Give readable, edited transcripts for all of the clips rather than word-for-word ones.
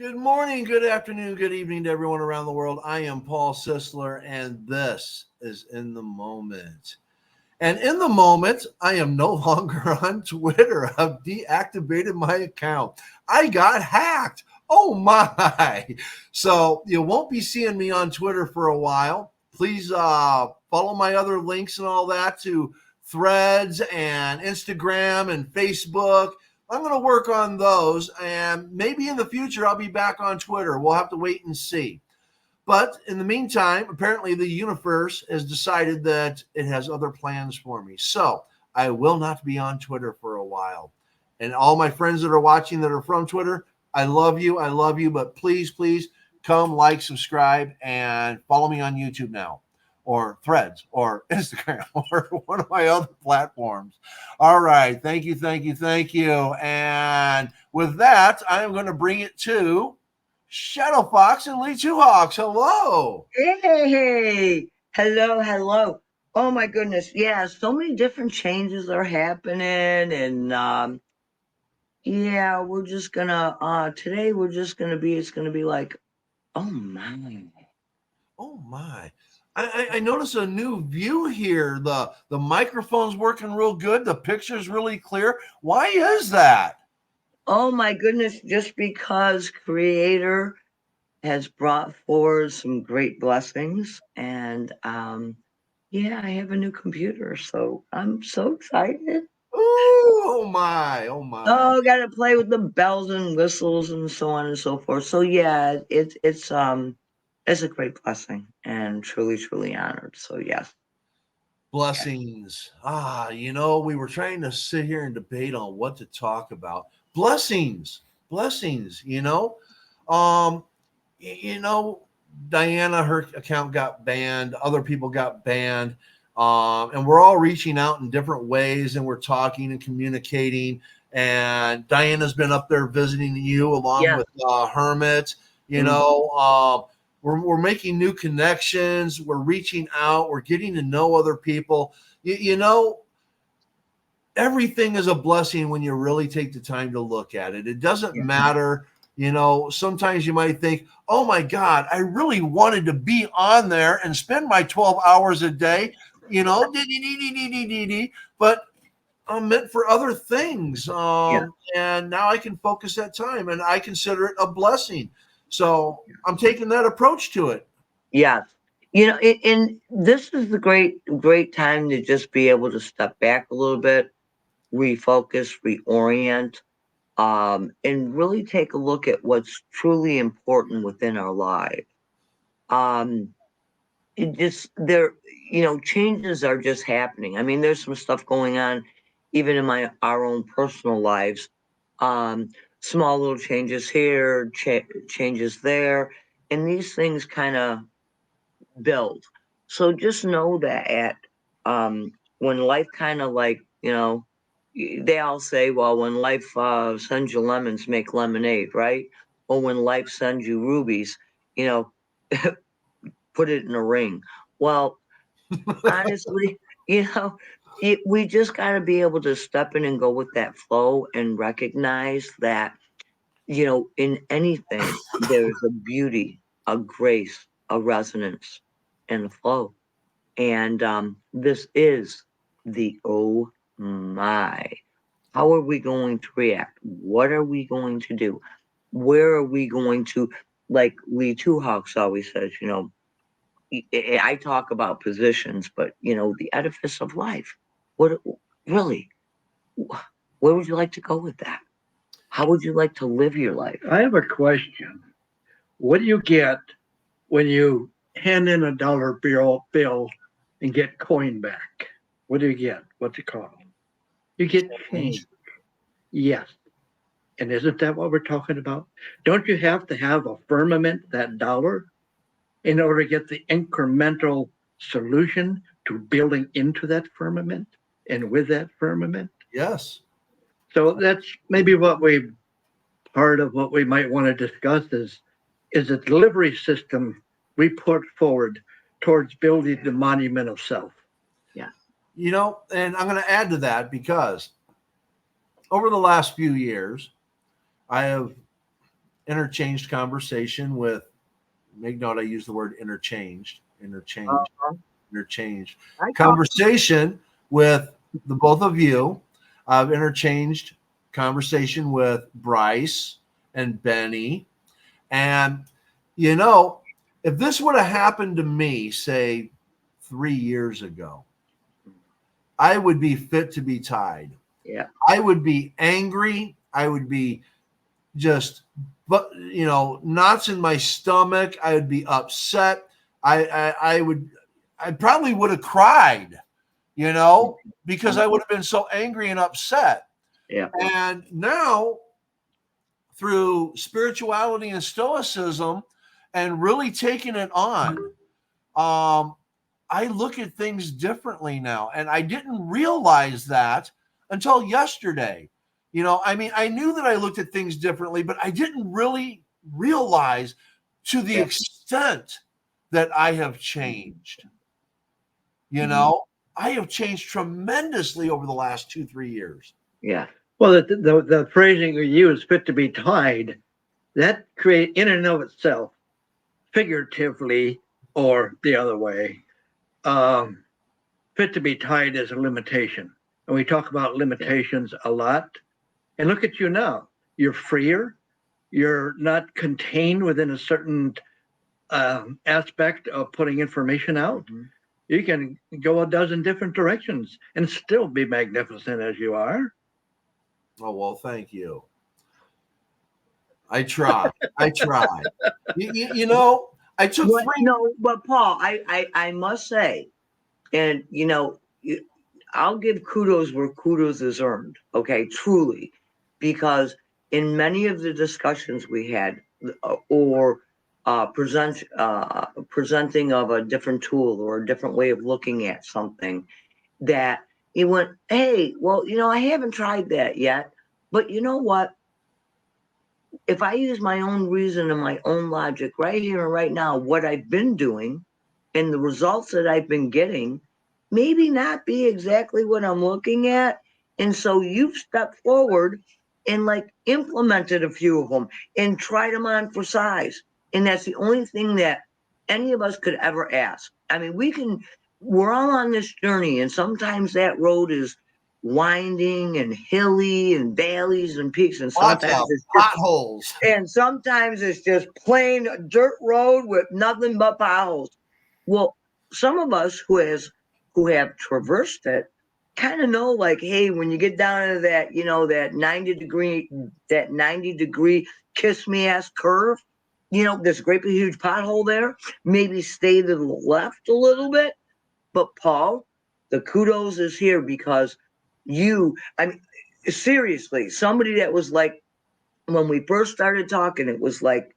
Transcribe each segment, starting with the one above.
Good morning, good afternoon, good evening to everyone around the world. I am Paul Sisler, and this is In the Moment. And in the moment, I am no longer on Twitter. I've deactivated my account. I got hacked. Oh my. So you won't be seeing me on Twitter for a while. Please follow my other links and all that to Threads and Instagram and Facebook. I'm going to work on those, and maybe in the future I'll be back on Twitter. We'll have to wait and see. But in the meantime, apparently the universe has decided that it has other plans for me. So I will not be on Twitter for a while. And all my friends that are watching that are from Twitter, I love you. I love you. But please, please come like, subscribe, and follow me on YouTube now, or Threads, or Instagram, or one of my other platforms. All right. Thank you. Thank you. Thank you. And with that, I am going to bring it to Shadow Fox and Lee Two Hawks. Hello. Hey, hello. Oh my goodness. Yeah, so many different changes are happening and yeah, we're just gonna today we're just gonna be it's gonna be like, oh my. Oh my. I notice a new view here. The microphone's working real good. The picture's really clear. Why is that? Oh my goodness, just because Creator has brought forward some great blessings and yeah, I have a new computer, so I'm so excited. Ooh, oh my, oh my. Oh, got to play with the bells and whistles and so on and so forth. So yeah, it's a great blessing and truly honored. So yes, yes, Blessings. We were trying to sit here and debate on what to talk about. Blessings. Blessings. Um, you know, Diana, her account got banned. Other people got banned. And we're all reaching out in different ways and we're talking and communicating. And Diana's been up there visiting you along yes. with Hermit. You Mm, know, we're making new connections. We're reaching out. We're getting to know other people. Everything is a blessing when you really take the time to look at it. It doesn't yeah, matter. Sometimes you might think, oh my God, I really wanted to be on there and spend my 12 hours a day, but I'm meant for other things. yeah, And now I can focus that time and I consider it a blessing. So I'm taking that approach to it. yes. And this is the great time to just be able to step back a little bit, refocus, reorient, and really take a look at what's truly important within our lives. Um, it just there changes are just happening. I mean, there's some stuff going on even in my our own personal lives, um small little changes here, changes there, and these things kind of build. So just know that when life kind of like, they all say, well, when life sends you lemons, make lemonade, right? Or when life sends you rubies, you know put it in a ring. Well, honestly, you know, we just got to be able to step in and go with that flow and recognize that, in anything, there's a beauty, a grace, a resonance, and a flow. And this is the oh my. How are we going to react? What are we going to do? Where are we going to, like Lee Two Hawks always says, I talk about positions, but the edifice of life. What really? Where would you like to go with that? How would you like to live your life? I have a question. What do you get when you hand in a dollar bill and get coin back? What do you get? What's it called? You get change. Change. Yes. And isn't that what we're talking about? Don't you have to have a firmament, that dollar, in order to get the incremental solution to building into that firmament and with that firmament? Yes. So that's maybe part of what we might want to discuss is a delivery system we put forward towards building the monument of self. Yeah. And I'm going to add to that because over the last few years, I have interchanged conversation with, make note I use the word interchanged, Uh-huh. interchanged I call conversation with the both of you. I've interchanged conversation with Bryce and Benny. And, you know, if this would have happened to me, say 3 years ago, I would be fit to be tied. Yeah. I would be angry. I would be just, but knots in my stomach. I would be upset. I probably would have cried, because I would have been so angry and upset. Yeah. And now, through spirituality and stoicism, and really taking it on, I look at things differently now, and I didn't realize that until yesterday. I knew that I looked at things differently, but I didn't really realize to the Yeah. extent that I have changed. I have changed tremendously over the last 2-3 years. Yeah. Well, the phrasing you use, fit to be tied, that create in and of itself, figuratively or the other way, fit to be tied is a limitation. And we talk about limitations a lot. And look at you now. You're freer. You're not contained within a certain aspect of putting information out. Mhm. You can go a dozen different directions and still be magnificent as you are. Oh, well, thank you. I try. I try. I took What? 3. No, but Paul, I must say, and I'll give kudos where kudos is earned. Okay, truly, because in many of the discussions we had, or presenting of a different tool or a different way of looking at something, that it went, hey, well, I haven't tried that yet, but you know what? If I use my own reason and my own logic right here and right now, what I've been doing and the results that I've been getting, maybe not be exactly what I'm looking at. And so you've stepped forward and like implemented a few of them and tried them on for size. And that's the only thing that any of us could ever ask. I mean, we're all on this journey, and sometimes that road is winding and hilly and valleys and peaks, and Lots sometimes of it's potholes. just plain dirt road with nothing but potholes. Well, some of us who have traversed it kind of know, like, hey, when you get down to that, that 90-degree kiss me ass curve, there's a great big huge pothole there. Maybe stay to the left a little bit. But Paul, the kudos is here because I mean, seriously, somebody that was like, when we first started talking, it was like,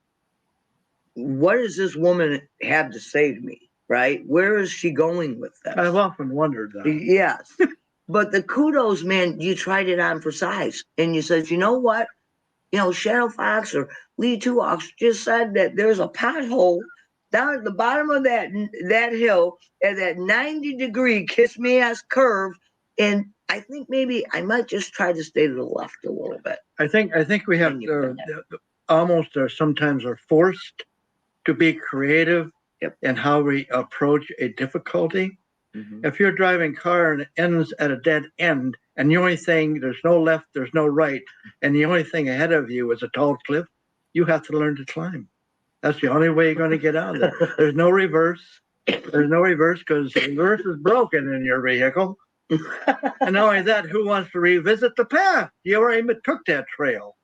what does this woman have to say to me? Right? Where is she going with this? I've often wondered that. Yes. But the kudos, man, you tried it on for size. And you said, you know what? Shadow Fox or Lee Tuox just said that there's a pothole down at the bottom of that hill at that 90-degree kiss me ass curve. And I think maybe I might just try to stay to the left a little bit. I think we have almost sometimes are forced to be creative in how we approach a difficulty. Mm-hmm. If you're driving a car and it ends at a dead end, and the only thing, there's no left, there's no right, and the only thing ahead of you is a tall cliff, you have to learn to climb. That's the only way you're going to get out of there. There's no reverse. There's no reverse because the reverse is broken in your vehicle. And not only that, who wants to revisit the path? You already took that trail.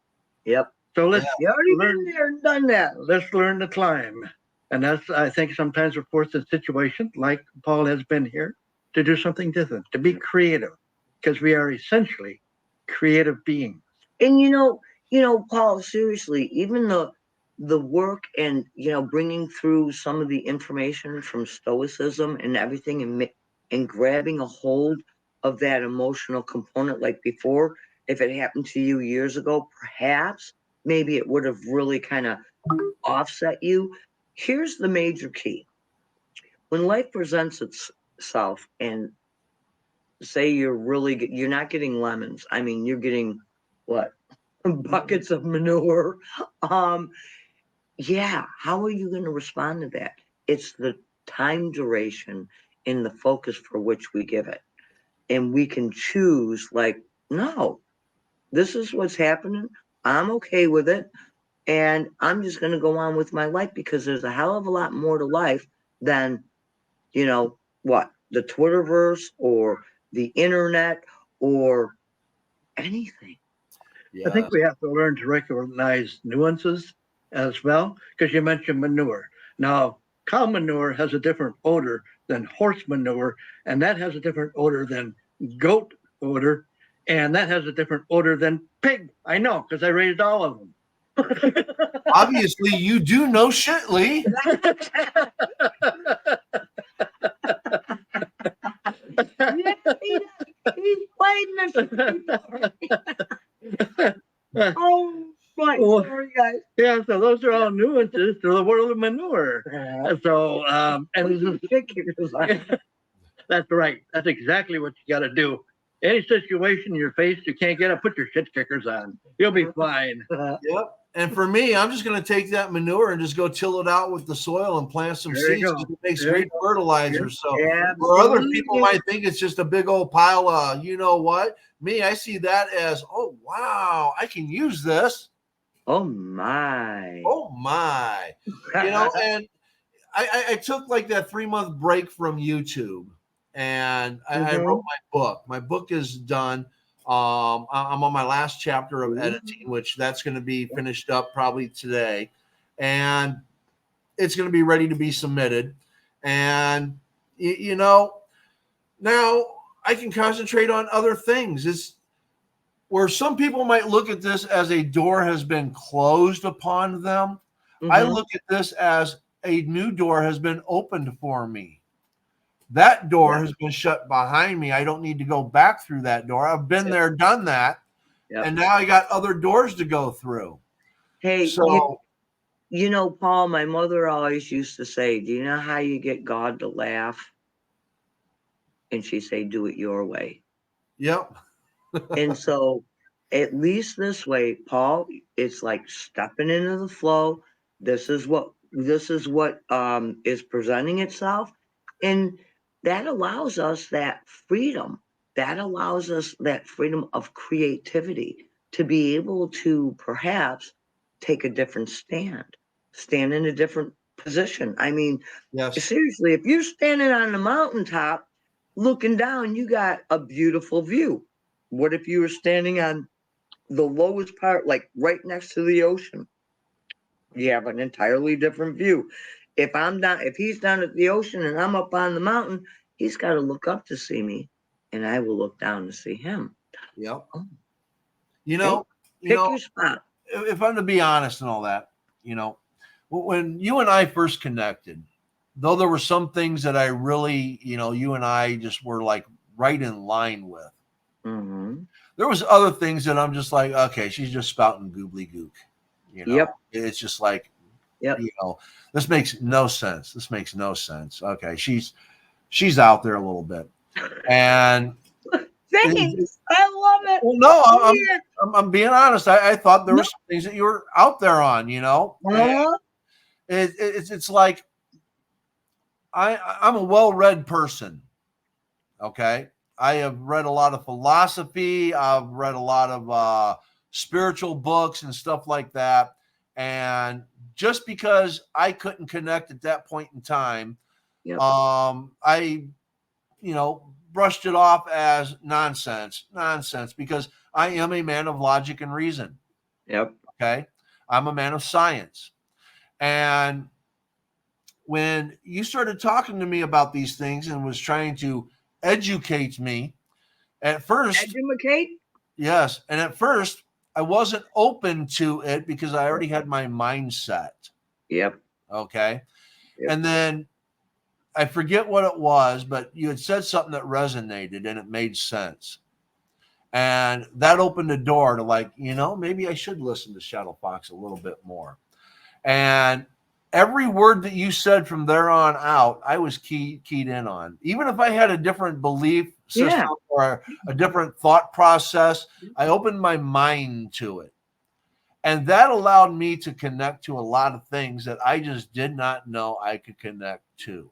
Yep. So let's you already been there and done that. Let's learn to climb. And that's, I think, sometimes we're forced in situations like Paul has been here to do something different, to be creative, because we are essentially creative beings. And Paul, seriously, even the work and bringing through some of the information from Stoicism and everything, and grabbing a hold of that emotional component, like before, if it happened to you years ago, perhaps maybe it would have really kind of offset you. Here's the major key: when life presents itself, and say you're not getting lemons. I mean, you're getting what? buckets of manure. Um, yeah, how are you going to respond to that? It's the time duration and the focus for which we give it. And we can choose, like, no, this is what's happening. I'm okay with it. And I'm just going to go on with my life because there's a hell of a lot more to life than, what, the Twitterverse or the internet or anything. I think Yes. we have to learn to recognize nuances as well, because you mentioned manure. Now, cow manure has a different odor than horse manure, and that has a different odor than goat odor, and that has a different odor than pig. I know, because I raised all of them. Obviously, you do know shit, Lee. Yeah, he's playing this. Oh, my, sorry, guys. Yeah, so those are all nuances to the world of manure. So, and that's right. That's exactly what you got to do. Any situation you're faced, you can't get up, put your shit kickers on. You'll be fine. Yep. And for me, I'm just going to take that manure and just go till it out with the soil and plant some There you seeds. go. It makes There great you go. fertilizer. So, Yeah, where other people absolutely. might think it's just a big old pile of, you know what? Me, I see that as, oh, wow, I can use this. Oh, my. Oh, my. And I took like that 3-month break from YouTube and I wrote Mhm. my book. My book is done. I'm on my last chapter of editing, which that's going to be finished up probably today. And it's going to be ready to be submitted. And, now I can concentrate on other things. It's where some people might look at this as a door has been closed upon them. I Mhm. look at this as a new door has been opened for me. That door Yeah. has been shut behind me. I don't need to go back through that door. I've been Yep. there, done that, Yep. and now I got other doors to go through. Hey, So, Paul, my mother always used to say, do you know how you get God to laugh? And she'd say, do it your way. yep, And so, at least this way, Paul, it's like stepping into the flow. This is what is presenting itself, and that allows us that freedom. That allows us that freedom of creativity to be able to perhaps take a different stand in a different position. I mean, yes, seriously, if you're standing on the mountaintop looking down, you got a beautiful view. What if you were standing on the lowest part, like right next to the ocean? You have an entirely different view. If he's down at the ocean and I'm up on the mountain, he's got to look up to see me, and I will look down to see him. yep. Oh, You okay, know, you pick know, your spot. if I'm to be honest and all that, when you and I first connected, though there were some things that I really, you and I just were like right in line with. Mm-hmm. There was other things that I'm just like, okay, she's just spouting goobly gook. Yep. It's just like, Yep. this makes no sense. This makes no sense. Okay, she's out there a little bit, and Thanks. I love it. well, no, Yeah. I'm being honest. I thought there No. were some things that you were out there on, and Uh-huh. it's like I'm a well-read person. Okay. I have read a lot of philosophy. I've read a lot of spiritual books and stuff like that. And just because I couldn't connect at that point in time, Yep. I, brushed it off as nonsense, because I am a man of logic and reason. Yep. Okay. I'm a man of science. And when you started talking to me about these things and was trying to educate me, at first, Educate. yes, and at first I wasn't open to it because I already had my mindset. Yep. Okay. Yep. And then I forget what it was, but you had said something that resonated and it made sense. And that opened the door to like, maybe I should listen to Shadow Fox a little bit more. And every word that you said from there on out, I was keyed in on. Even if I had a different belief system Yeah. or a different thought process, I opened my mind to it. And that allowed me to connect to a lot of things that I just did not know I could connect to.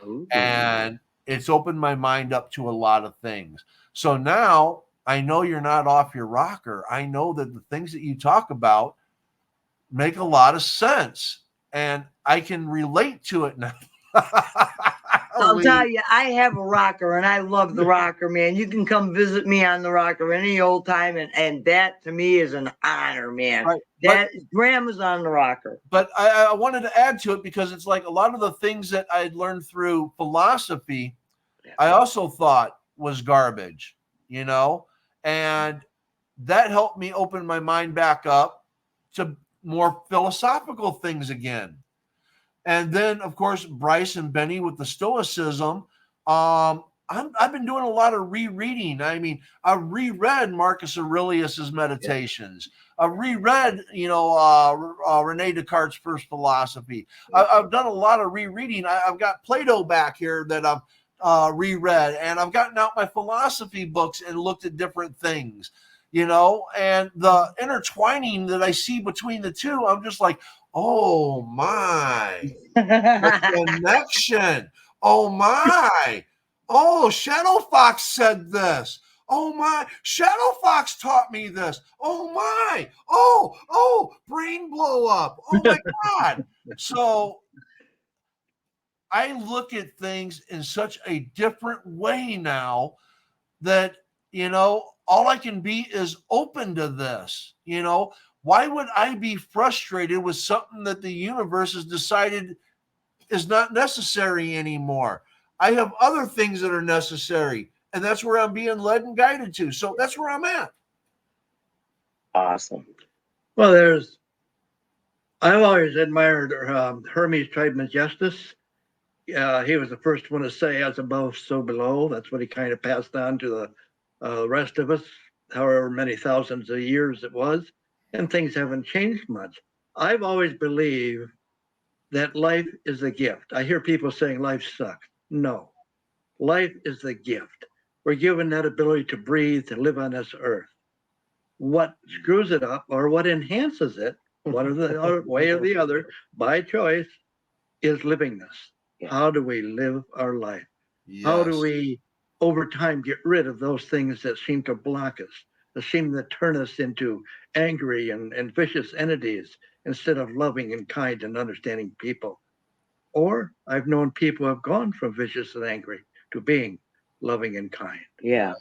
Ooh. And it's opened my mind up to a lot of things. So now I know you're not off your rocker. I know that the things that you talk about make a lot of sense, and I can relate to it now. I'll tell you, I have a rocker and I love the rocker, man. You can come visit me on the rocker any old time. And that to me is an honor, man. Right. That grandma's on the rocker. But I wanted to add to it because it's like a lot of the things that I had learned through philosophy, I also thought was garbage, you know, and that helped me open my mind back up to more philosophical things again. And then, of course, Bryce and Benny with the Stoicism. I've been doing a lot of rereading. I mean, I reread Marcus Aurelius's Meditations. I reread, Rene Descartes' First Philosophy. I've done a lot of rereading. I've got Plato back here that I've reread, and I've gotten out my philosophy books and looked at different things, and the intertwining that I see between the two, I'm just like, oh my, the connection. Oh my. Oh, Shadow Fox said this. Oh my, Shadow Fox taught me this. Oh my. Oh, brain blow up. Oh my God. So I look at things in such a different way now that, all I can be is open to this. Why would I be frustrated with something that the universe has decided is not necessary anymore? I have other things that are necessary, and that's where I'm being led and guided to. So that's where I'm at. Awesome. Well, I've always admired Hermes Trismegistus. He was the first one to say, as above, so below. That's what he kind of passed on to the rest of us, however many thousands of years it was. And things haven't changed much. I've always believed that life is a gift. I hear people saying life sucks. No, life is a gift. We're given that ability to breathe, to live on this earth. What screws it up or what enhances it, one of the way or the other, by choice, is living this. Yeah. How do we live our life? Yes. How do we, over time, get rid of those things that seem to block us, that seem to turn us into angry and vicious entities instead of loving and kind and understanding people? Or I've known people who have gone from vicious and angry to being loving and kind. Yeah.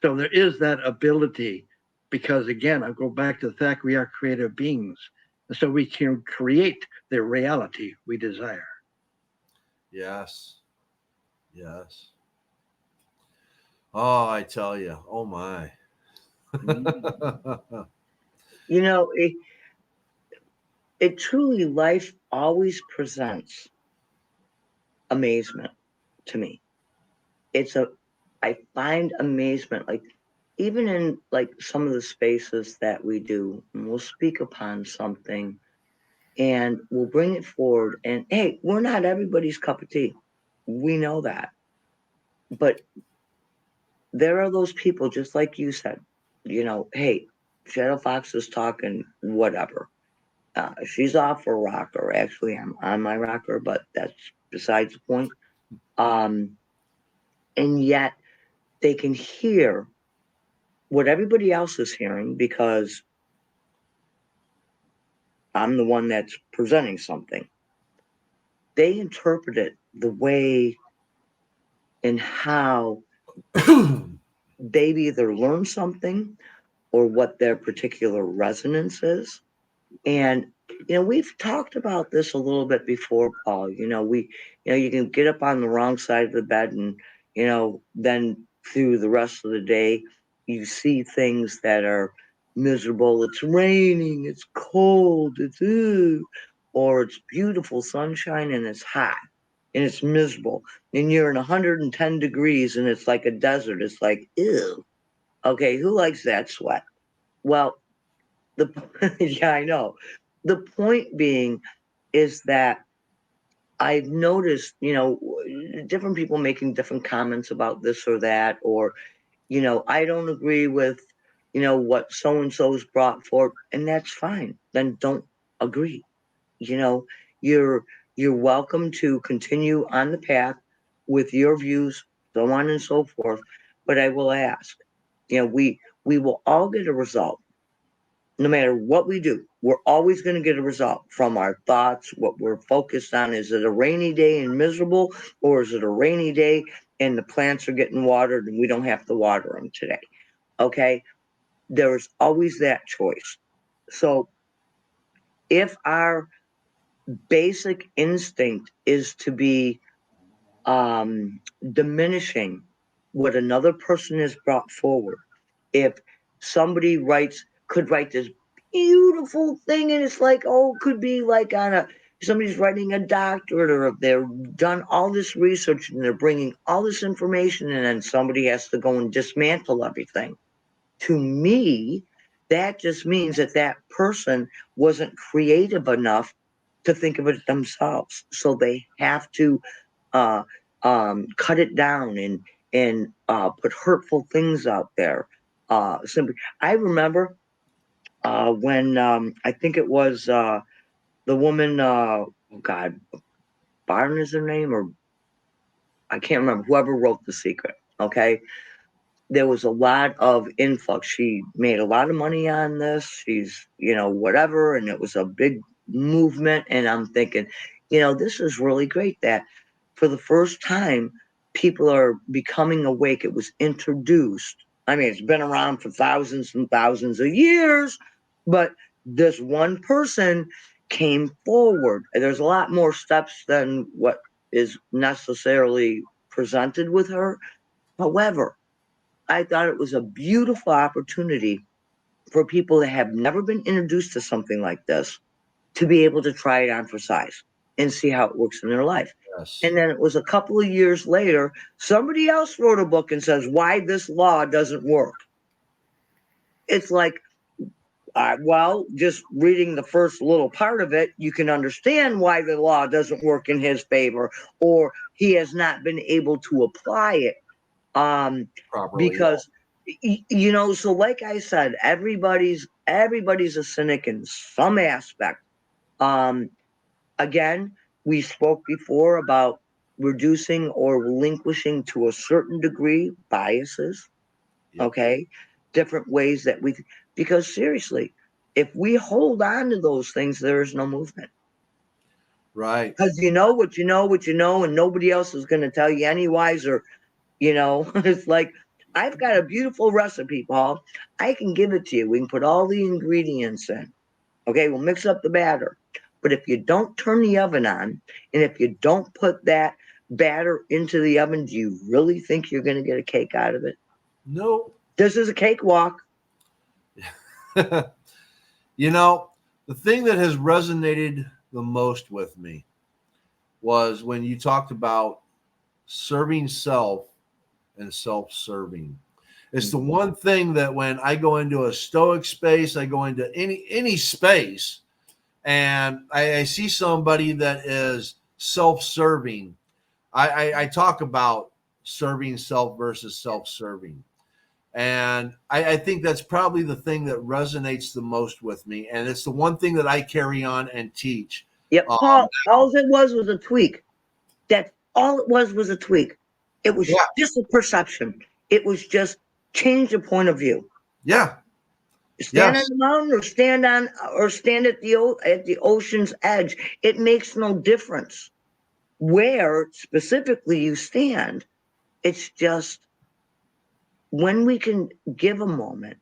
So there is that ability, because again, I go back to the fact we are creative beings. And so we can create the reality we desire. Yes. Yes. Oh, I tell you. Oh my. It truly, life always presents amazement to me. I find amazement, like even in like some of the spaces that we do, and we'll speak upon something and we'll bring it forward. And hey, we're not everybody's cup of tea. We know that. But there are those people, just like you said, hey, Shadow Fox is talking whatever. She's off her rocker. Actually, I'm on my rocker, but that's besides the point. And yet they can hear what everybody else is hearing because I'm the one that's presenting something. They interpret it the way and how they've either learned something or what their particular resonance is. And we've talked about this a little bit before, Paul. You can get up on the wrong side of the bed, and then through the rest of the day, you see things that are miserable. It's raining, it's cold, or it's beautiful sunshine and it's hot and it's miserable, and you're in 110 degrees and it's like a desert. It's like, ew. Okay, who likes that sweat? Well, yeah, I know. The point being is that I've noticed, different people making different comments about this or that, or, I don't agree with what so-and-so's brought forth, and that's fine. Then don't agree. You know, you're you're welcome to continue on the path with your views, so on and so forth. But I will ask, we will all get a result no matter what we do. We're always going to get a result from our thoughts, what we're focused on. Is it a rainy day and miserable, or is it a rainy day and the plants are getting watered and we don't have to water them today? Okay. There's always that choice. So if our basic instinct is to be diminishing what another person has brought forward, if somebody could write this beautiful thing, and it's like, oh, could be like somebody's writing a doctorate, or if they've done all this research and they're bringing all this information, and then somebody has to go and dismantle everything. To me, that just means that that person wasn't creative enough to think of it themselves. So they have to uh, cut it down and put hurtful things out there. Simply, I remember when I think it was the woman. Oh God, Barton is her name, or I can't remember. Whoever wrote The Secret. Okay, there was a lot of influx. She made a lot of money on this. She's, whatever. And it was a big movement. And I'm thinking, this is really great that for the first time, people are becoming awake. It was introduced. I mean, it's been around for thousands and thousands of years, but this one person came forward. There's a lot more steps than what is necessarily presented with her. However, I thought it was a beautiful opportunity for people that have never been introduced to something like this to be able to try it on for size and see how it works in their life. Yes. And then it was a couple of years later, somebody else wrote a book and says why this law doesn't work. It's like, well, just reading the first little part of it, you can understand why the law doesn't work in his favor, or he has not been able to apply it. Properly. Because so like I said, everybody's a cynic in some aspect. um Again, we spoke before about reducing or relinquishing to a certain degree biases. Yep. Okay, different ways that because seriously, if we hold on to those things, there is no movement. Right. Because you know what you know what you know, and nobody else is going to tell you any wiser. It's like, I've got a beautiful recipe, Paul. I can give it to you. We can put all the ingredients in. Okay, we'll mix up the batter. But if you don't turn the oven on, and if you don't put that batter into the oven, do you really think you're going to get a cake out of it? No. This is a cakewalk. The thing that has resonated the most with me was when you talked about serving self and self-serving. It's the one thing that when I go into a stoic space, I go into any space, and I see somebody that is self-serving. I talk about serving self versus self-serving. And I think that's probably the thing that resonates the most with me. And it's the one thing that I carry on and teach. Yep, Paul, all it was a tweak. That's all it was a tweak. It was Yeah. just a perception. It was just change the point of view. Yeah. Stand Yes. on the mountain or stand at the ocean's edge. It makes no difference where specifically you stand. It's just when we can give a moment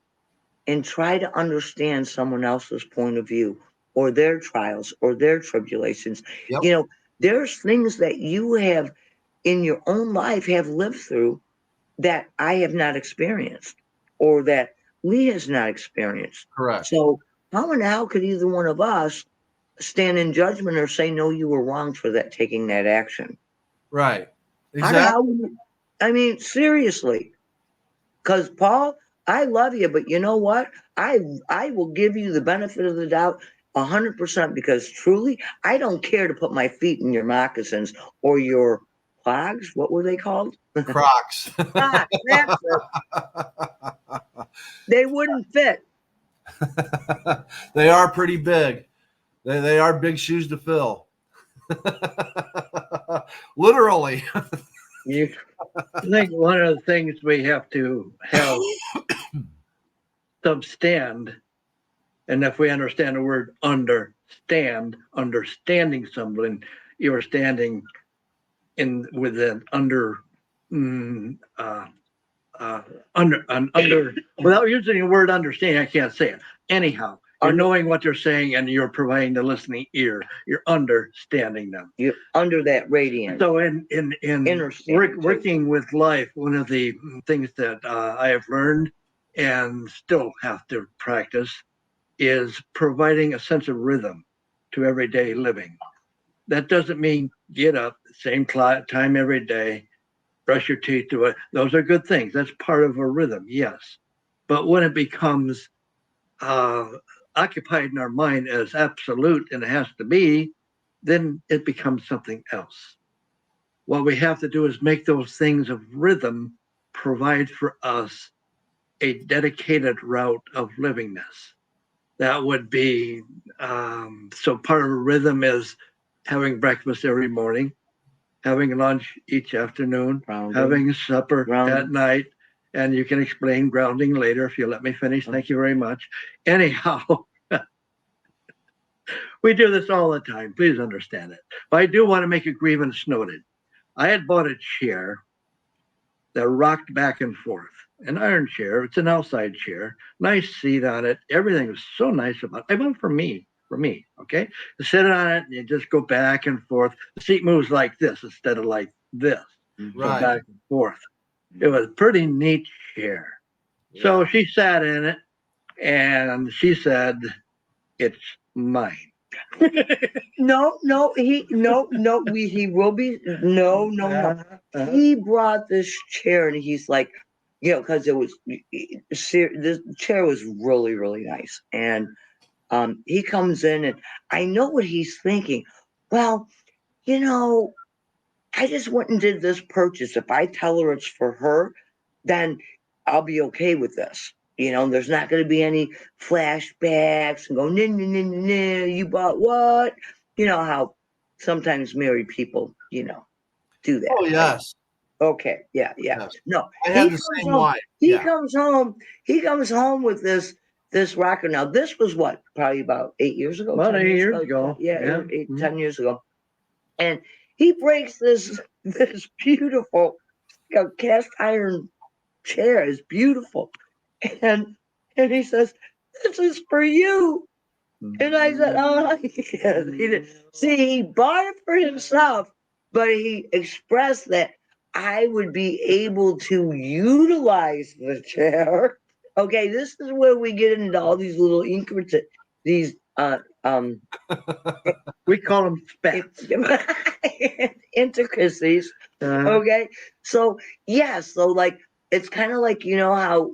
and try to understand someone else's point of view, or their trials or their tribulations. Yep. There's things that you have in your own life have lived through that I have not experienced, or that Lee has not experienced. Correct. So how and how could either one of us stand in judgment or say, no, you were wrong for taking that action? Right. Exactly. I mean, seriously, because Paul, I love you, but you know what? I will give you the benefit of the doubt 100%, because truly, I don't care to put my feet in your moccasins or your clogs. What were they called? Crocs. That's it. They wouldn't fit. They are pretty big. They are big shoes to fill. Literally. You I think one of the things we have to have substand, and if we understand the word understand, understanding something, you're standing in with an under without using the word understanding, I can't say it. Anyhow, you're knowing what they're saying and you're providing the listening ear. You're understanding them. You're under that radiant. So in working with life, one of the things that I have learned and still have to practice is providing a sense of rhythm to everyday living. That doesn't mean get up same time every day, brush your teeth, do it. Those are good things. That's part of a rhythm, yes. But when it becomes occupied in our mind as absolute and it has to be, then it becomes something else. What we have to do is make those things of rhythm provide for us a dedicated route of livingness. That would be so part of a rhythm is having breakfast every morning, having lunch each afternoon, Grounding. having supper Grounding. at night, and you can explain grounding later if you let me finish. Thank you very much. Anyhow, we do this all the time. Please understand it. But I do want to make a grievance noted. I had bought a chair that rocked back and forth, an iron chair. It's an outside chair, nice seat on it. Everything was so nice about it. I bought it for me, okay? You sit on it and you just go back and forth. The seat moves like this instead of like this. Right. So back and forth. It was a pretty neat chair. Yeah. So she sat in it and she said, "It's mine." No, he will be no. He brought this chair and he's like, because it was this chair was really, really nice. And he comes in and I know what he's thinking. Well, I just went and did this purchase. If I tell her it's for her, then I'll be okay with this. There's not going to be any flashbacks and go, no, you bought what? You know how sometimes married people, do that. Oh, yes. Right? Okay. Yeah. Yes. No, I had the same wife. He comes home with this rocker. Now, this was what? Probably about 8 years ago? About 8 years ago. Yeah. 10 years ago. And he breaks this beautiful cast iron chair. Is beautiful. And he says, "This is for you." And I said, "Oh, yes." He did. See, he bought it for himself, but he expressed that I would be able to utilize the chair. Okay, this is where we get into all these little these we call them spats. Intricacies. Okay, so so like it's kind of like how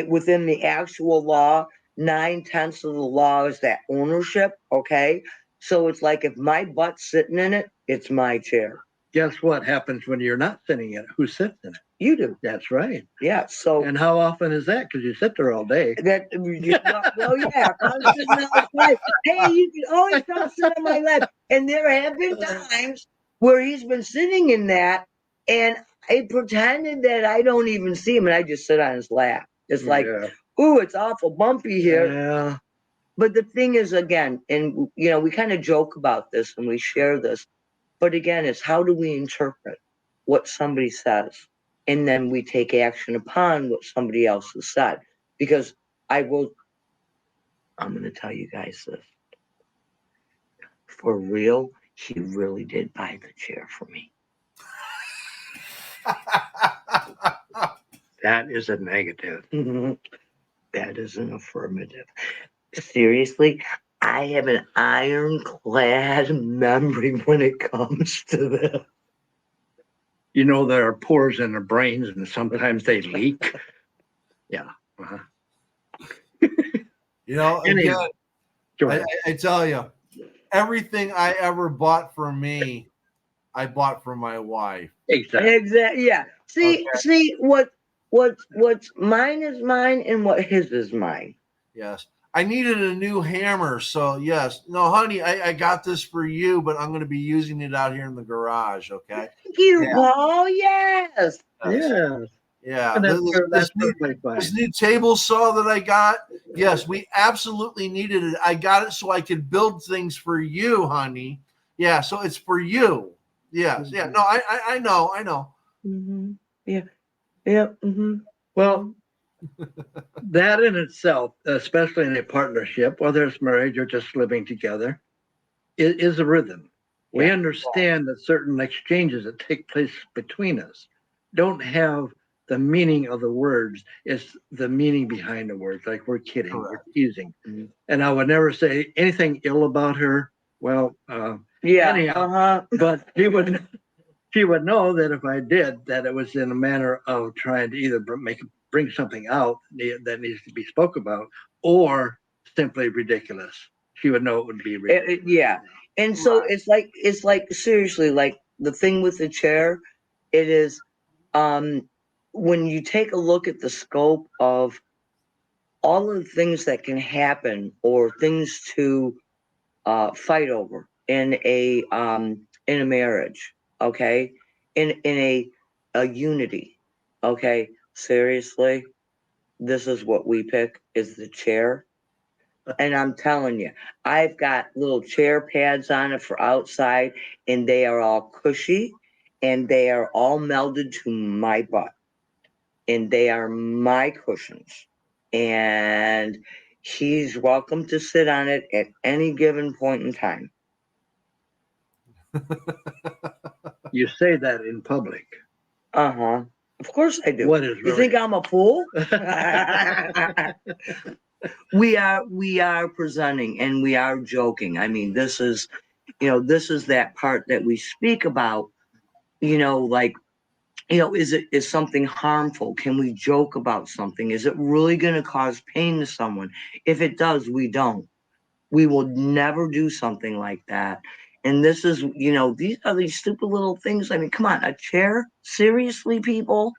within the actual law, 9/10 of the law is that ownership. Okay, so it's like if my butt's sitting in it, it's my chair. Guess what happens when you're not sitting in it? Who sits in it? You do. That's right. Yeah. So. And how often is that? Because you sit there all day. Yeah. If I'm sitting outside, hey, you can always come sit on my lap. And there have been times where he's been sitting in that, and I pretended that I don't even see him, and I just sit on his lap. It's like, ooh, it's awful bumpy here. Yeah. But the thing is, again, and we kind of joke about this and we share this, but again, it's how do we interpret what somebody says? And then we take action upon what somebody else has said. Because I'm going to tell you guys this. For real, he really did buy the chair for me. That is a negative. That is an affirmative. Seriously, I have an ironclad memory when it comes to this. There are pores in the brains and sometimes they leak. Yeah. Again, I tell you, everything I ever bought for me, I bought for my wife. Exactly. Yeah. See what what's mine is mine, and what his is mine. Yes. I needed a new hammer. So, yes. No, honey, I got this for you, but I'm going to be using it out here in the garage. Okay. Thank you, Yeah. Paul. Yes. Yes. Yeah. Yeah. And that's perfectly This fine. new table saw that I got. Yes, we absolutely needed it. I got it so I could build things for you, honey. Yeah. So it's for you. Yes. Yeah. No, I know. I know. Mm-hmm. Yeah. Yeah. Mm-hmm. Well, that in itself, especially in a partnership, whether it's marriage or just living together, is a rhythm. We Yeah. understand that certain exchanges that take place between us don't have the meaning of the words, it's the meaning behind the words. Like we're kidding, we're Correct. teasing. Mm-hmm. And I would never say anything ill about her. Well, Yeah. anyhow, but she would know that if I did, that it was in a manner of trying to either bring something out that needs to be spoke about, or simply ridiculous. She would know it would be ridiculous. Yeah. And so it's like seriously, like the thing with the chair, it is um when you take a look at the scope of all of the things that can happen or things to fight over in a marriage, okay, in a unity, okay. Seriously, this is what we pick is the chair. And I'm telling you, I've got little chair pads on it for outside, and they are all cushy, and they are all melded to my butt, and they are my cushions. And he's welcome to sit on it at any given point in time. You say that in public. Uh-huh. Of course I do. What is You really? think I'm a fool? We are presenting and we are joking. I mean, this is that part that we speak about, like, is something harmful? Can we joke about something? Is it really going to cause pain to someone? If it does, we don't. We will never do something like that. And this is, these are these stupid little things. I mean, come on, a chair? Seriously, people?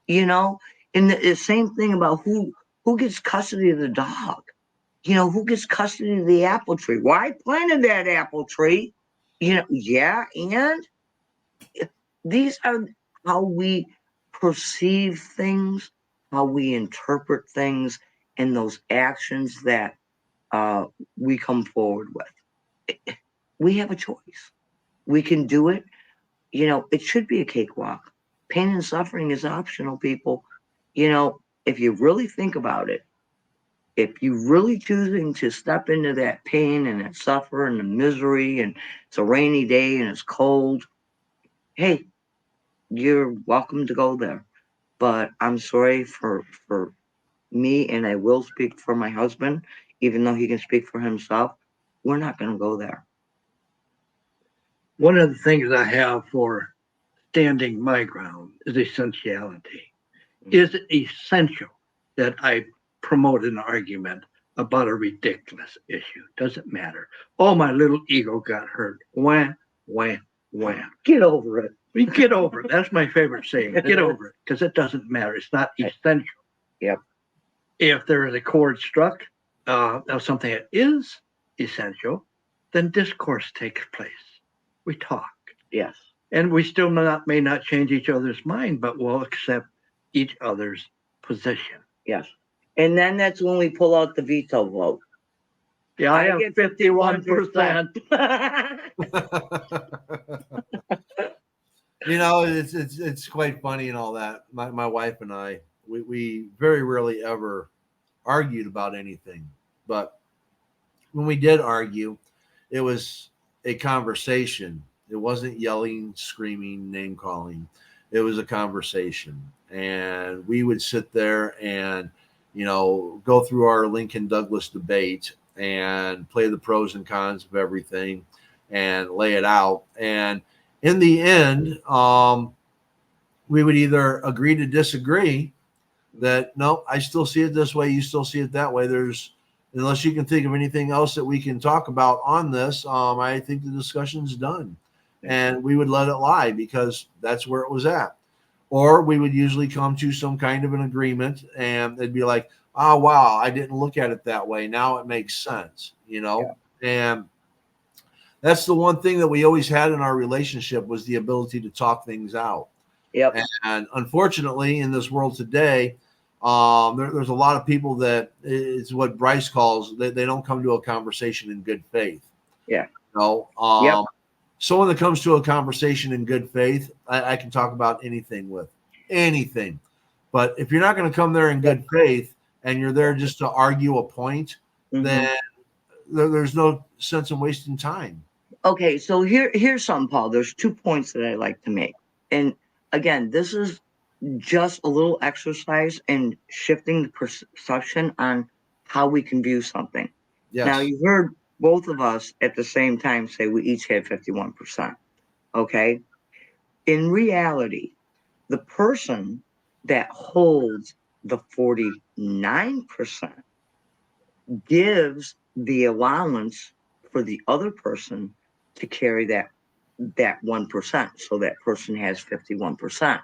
You know? And the same thing about who gets custody of the dog. Who gets custody of the apple tree? Well, I planted that apple tree. Yeah, and these are how we perceive things, how we interpret things, and those actions that we come forward with. We have a choice. We can do it. It should be a cakewalk. Pain and suffering is optional, people. If you really think about it, if you really choosing to step into that pain and that suffer and the misery, and it's a rainy day and it's cold, hey, you're welcome to go there. But I'm sorry for me, and I will speak for my husband, even though he can speak for himself. We're not going to go there. One of the things I have for standing my ground is essentiality. Is it essential that I promote an argument about a ridiculous issue? Doesn't matter. Oh, my little ego got hurt. Wham, wham, wham. Get over it. We get over it. That's my favorite saying. Get over it, because it doesn't matter. It's not essential. Yep. If there is a chord struck of something that is essential, then discourse takes place. We talk. Yes. And we still may not change each other's mind, but we'll accept each other's position. Yes. And then that's when we pull out the veto vote. Yeah, I have 51%. It's quite funny and all that. My wife and I, we very rarely ever argued about anything, but when we did argue, it was a conversation. It wasn't yelling, screaming, name calling. It was a conversation, and we would sit there and go through our Lincoln Douglas debate and play the pros and cons of everything and lay it out. And in the end, we would either agree to disagree, that no, I still see it this way, you still see it that way. Unless you can think of anything else that we can talk about on this, I think the discussion's done. And we would let it lie because that's where it was at. or we would usually come to some kind of an agreement, and they'd be like, oh wow, I didn't look at it that way, now it makes sense, you Yeah. know. And that's the one thing that we always had in our relationship, was the ability to talk things out. Yep. And unfortunately, in this world today, there's a lot of people that it's what Bryce calls, they don't come to a conversation in good faith. Yeah. You know, Yep. someone that comes to a conversation in good faith, I can talk about anything with anything. But if you're not going to come there in good faith and you're there just to argue a point, then there's no sense in wasting time. Okay, so here's something, Paul. There's 2 points that I like to make. And again, this is just a little exercise in shifting the perception on how we can view something. Now, Yes. you heard both of us at the same time say we each had 51%. Okay. In reality, the person that holds the 49% gives the allowance for the other person to carry that 1%. So that person has 51%.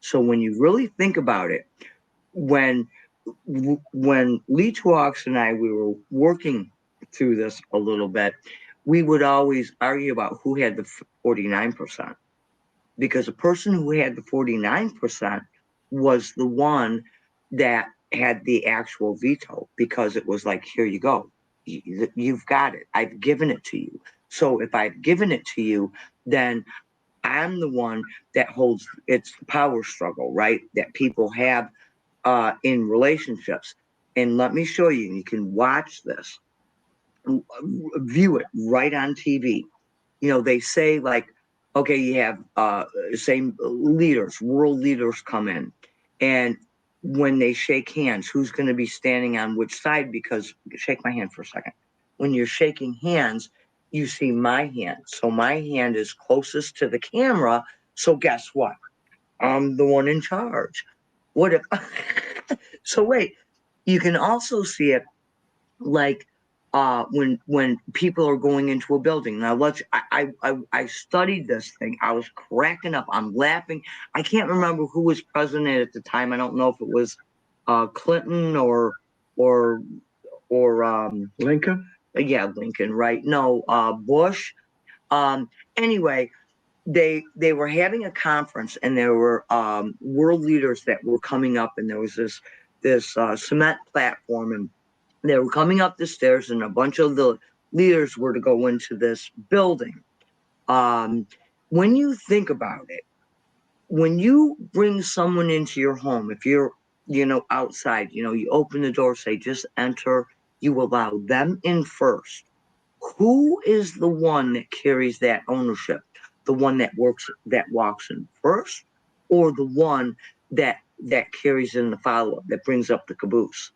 So when you really think about it, when Lee Twox and I, we were working through this a little bit, we would always argue about who had the 49%, because the person who had the 49% was the one that had the actual veto, because it was like, here you go. You've got it. I've given it to you. So if I've given it to you, then I'm the one that holds, it's the power struggle, right? That people have in relationships. And let me show you, you can watch this, view it right on TV. You know, they say like, okay, you have same leaders, world leaders come in, and when they shake hands, who's going to be standing on which side? Because shake my hand for a second. When you're shaking hands, you see my hand. So my hand is closest to the camera. So guess what? I'm the one in charge. What if? So wait, you can also see it like when people are going into a building. Now I studied this thing. I was cracking up. I'm laughing. I can't remember who was president at the time. I don't know if it was Clinton or Lincoln? yeah, Lincoln, right? No, Bush. Anyway, they were having a conference, and there were world leaders that were coming up, and there was this cement platform, and they were coming up the stairs, and a bunch of the leaders were to go into this building. Um, when you think about it, when you bring someone into your home, if you're, outside, you open the door, say, just enter, you allow them in first. Who is the one that carries that ownership? The one that walks in first, or the one that carries in the follow-up, that brings up the caboose?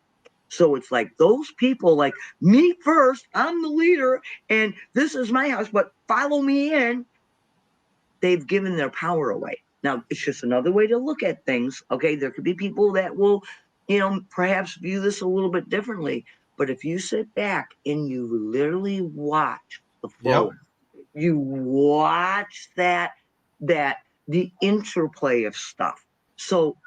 So it's like those people, like, me first, I'm the leader, and this is my house, but follow me in. They've given their power away. Now, it's just another way to look at things. Okay, there could be people that will, perhaps view this a little bit differently. But if you sit back and you literally watch the flow, Yep. you watch that the interplay of stuff. So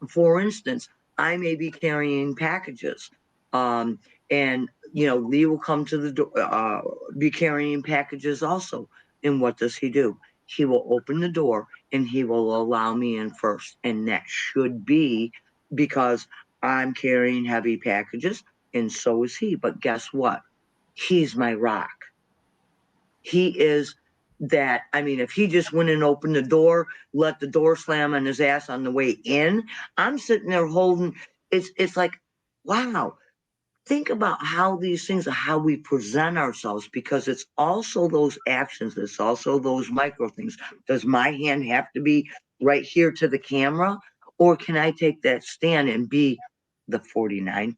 for instance, I may be carrying packages, um, and Lee will come to the door, be carrying packages also. And what does he do? He will open the door and he will allow me in first, and that should be because I'm carrying heavy packages, and so is he. But guess what? He's my rock. He is that. I mean, if he just went and opened the door, let the door slam on his ass on the way in, I'm sitting there holding. It's like, wow. Think about how these things are, how we present ourselves, because it's also those actions. It's also those micro things. Does my hand have to be right here to the camera, or can I take that stand and be the 49%?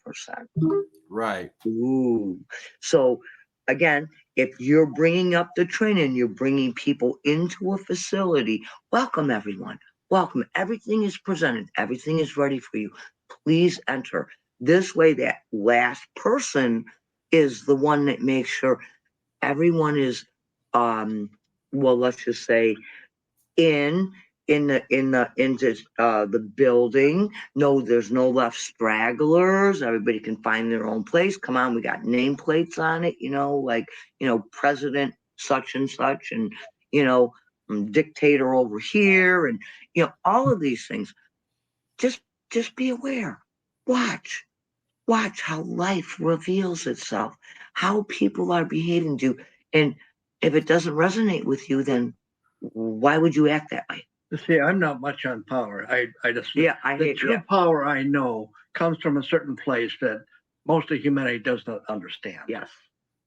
Right. Ooh. So again, if you're bringing up the training, you're bringing people into a facility, welcome everyone. Welcome. Everything is presented. Everything is ready for you. Please enter. This way, that last person is the one that makes sure everyone is, well, let's just say in into the building. No, there's no left stragglers. Everybody can find their own place. Come on, we got nameplates on it, like, President such and such, and, dictator over here, and, all of these things. Just be aware. Watch. Watch how life reveals itself, how people are behaving to you. And if it doesn't resonate with you, then why would you act that way? See, I'm not much on power. I just I the hate true power I know comes from a certain place that most of humanity does not understand. Yes,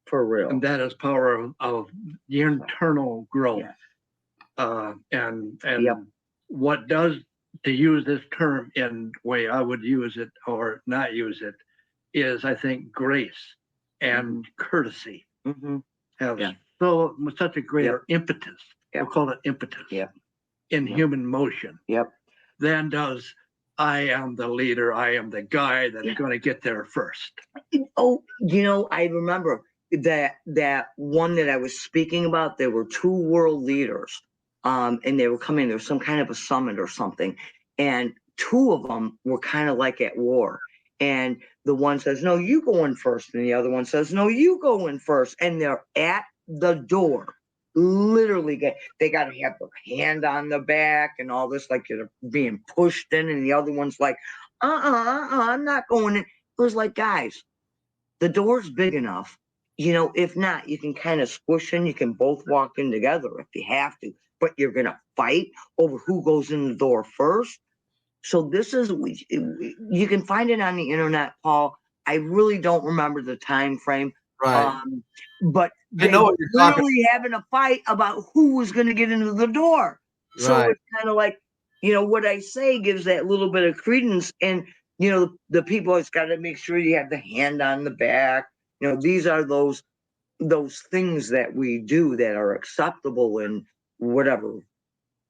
for real. And that is power of the internal growth. Yes. And Yep. what does, to use this term in way I would use it or not use it, is I think grace and courtesy Mm-hmm. have Yeah. such a greater impetus. Yep. We'll call it impetus. Yep. In human motion. Yep. Than does I am the leader, I am the guy that's going to get there first. Oh, I remember that one that I was speaking about. There were two world leaders, and they were coming. There was some kind of a summit or something, and two of them were kind of like at war. And the one says, "No, you go in first," and the other one says, "No, you go in first." And they're at the door. Literally, they got to have their hand on the back and all this, like they're being pushed in, and the other one's like, I'm not going in. It was like, guys, the door's big enough. If not, you can kind of squish in. You can both walk in together if you have to, but you're going to fight over who goes in the door first. So this is, you can find it on the internet, Paul. I really don't remember the time frame. Right. But I they know were what you're talking literally having a fight about who was going to get into the door. So Right. it's kind of like, what I say gives that little bit of credence. And, the people, it's got to make sure you have the hand on the back. These are those things that we do that are acceptable and whatever.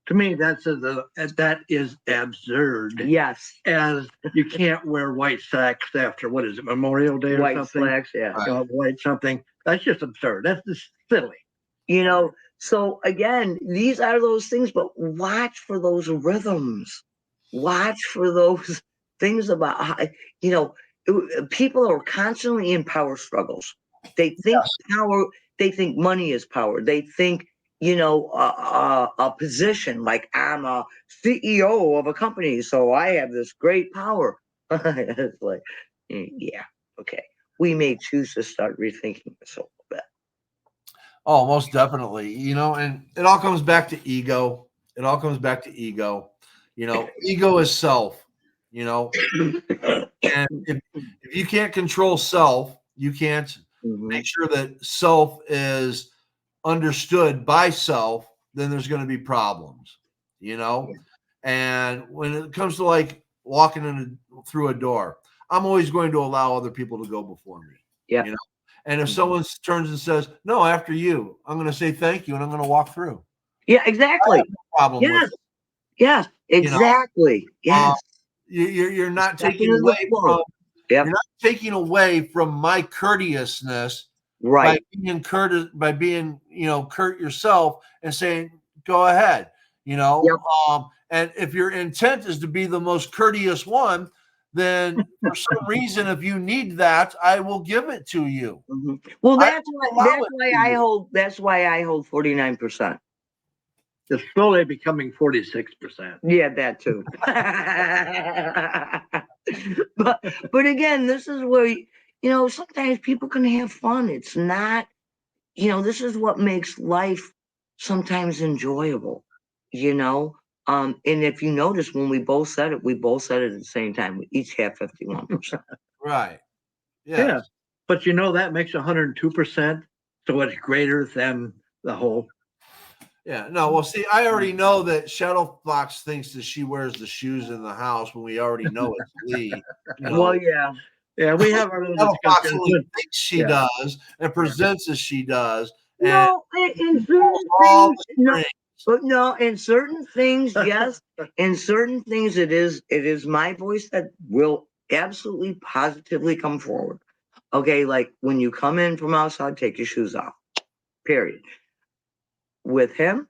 To me, that is absurd. Yes. As you can't wear white slacks after, what is it, Memorial Day or White something? slacks, yeah. Right. White something. That's just absurd. That's just silly. So again, these are those things, but watch for those rhythms. Watch for those things about how, people are constantly in power struggles. They think power, they think money is power. They think, a position, like I'm a CEO of a company, so I have this great power. It's like, yeah, okay. We may choose to start rethinking this a little bit. Oh, most definitely. And it all comes back to ego. It all comes back to ego. Ego is self, and if you can't control self, you can't make sure that self is understood by self, then there's going to be problems, And when it comes to like walking through a door, I'm always going to allow other people to go before me. Yeah. And if someone turns and says, "No, after you," I'm going to say thank you and I'm going to walk through. Yeah, exactly. No problem with it. Yes, exactly. Yes. You're not Step taking into the away flow. from Yep. you're not taking away from my courteousness Right. by being curt yourself and saying, "Go ahead," Yep. And if your intent is to be the most courteous one, then for some reason, if you need that, I will give it to you. Well, I that's will allow it to why I you. hold. That's why I hold 49%. It's slowly becoming 46%. Yeah, that too. but again, this is where sometimes people can have fun. It's not, this is what makes life sometimes enjoyable. And if you notice, when we both said it at the same time. We each have 51%. Right. Yeah. Yes. But that makes 102%. So it's greater than the whole. Yeah. No, well, see, I already know that Shadowfox thinks that she wears the shoes in the house when we already know it's Lee. Well, yeah. Yeah, we have our little Shadowfox discussions. only thinks she does and presents as she does. And No, in certain all things, the no. strings. But no, in certain things, yes. In certain things, it is my voice that will absolutely positively come forward. Okay, like when you come in from outside, take your shoes off. Period. With him,